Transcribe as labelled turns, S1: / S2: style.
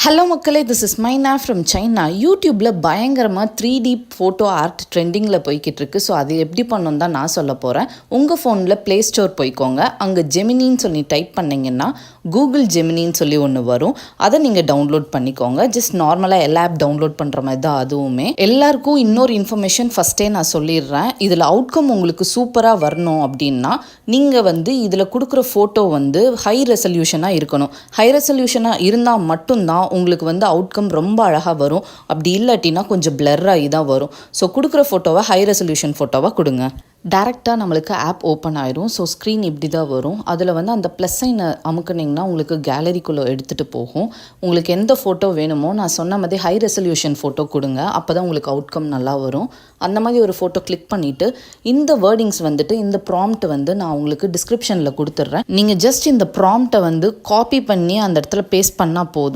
S1: Hello மக்களே, this is மைனா from China. யூடியூப்பில் பயங்கரமாக 3D ஃபோட்டோ ஆர்ட் ட்ரெண்டிங்கில் போய்கிட்டு இருக்கு. ஸோ அது எப்படி பண்ணணும் தான் நான் சொல்ல போகிறேன். உங்கள் ஃபோனில் ப்ளே ஸ்டோர் போய்க்கோங்க. அங்கே ஜெமினின்னு சொல்லி டைப் பண்ணிங்கன்னா கூகுள் ஜெமினின்னு சொல்லி ஒன்று வரும். அதை நீங்கள் டவுன்லோட் பண்ணிக்கோங்க. ஜஸ்ட் நார்மலாக எல்லா ஆப் டவுன்லோட் பண்ணுற மாதிரி தான் அதுவுமே. எல்லாருக்கும் இன்னொரு இன்ஃபர்மேஷன் ஃபஸ்ட்டே நான் சொல்லிடுறேன். இதில் அவுட்கம் உங்களுக்கு சூப்பராக வரணும் அப்படின்னா நீங்கள் இதில் கொடுக்குற ஃபோட்டோ ஹை ரெசல்யூஷனாக இருக்கணும். ஹை ரெசல்யூஷனாக இருந்தால் மட்டும்தான் உங்களுக்கு அவுட்கம் ரொம்ப அழகாக வரும். அப்படி இல்லாட்டினா கொஞ்சம் பிளர் ஆகி தான் வரும். ஸோ கொடுக்குற ஃபோட்டோவை ஹை ரெசல்யூஷன் ஃபோட்டோவாக கொடுங்க. டேரெக்டாக நம்மளுக்கு ஆப் ஓப்பன் ஆயிரும். ஸோ ஸ்க்ரீன் இப்படி தான் வரும். அதில் அந்த ப்ளஸ் சைனை அமுக்குனிங்கன்னா உங்களுக்கு கேலரிக்குள்ளே எடுத்துகிட்டு போகும். உங்களுக்கு எந்த ஃபோட்டோ வேணுமோ நான் சொன்ன மாதிரி ஹை ரெசல்யூஷன் ஃபோட்டோ கொடுங்க. அப்போ தான் உங்களுக்கு அவுட்கம் நல்லா வரும். அந்த மாதிரி ஒரு ஃபோட்டோ கிளிக் பண்ணிவிட்டு இந்த வேர்டிங்ஸ் இந்த ப்ராம்ப்ட் நான் உங்களுக்கு டிஸ்கிரிப்ஷனில் கொடுத்துட்றேன். நீங்கள் ஜஸ்ட் இந்த ப்ராம்ப்டை காப்பி பண்ணி அந்த இடத்துல பேஸ்ட் பண்ணால் போதும்.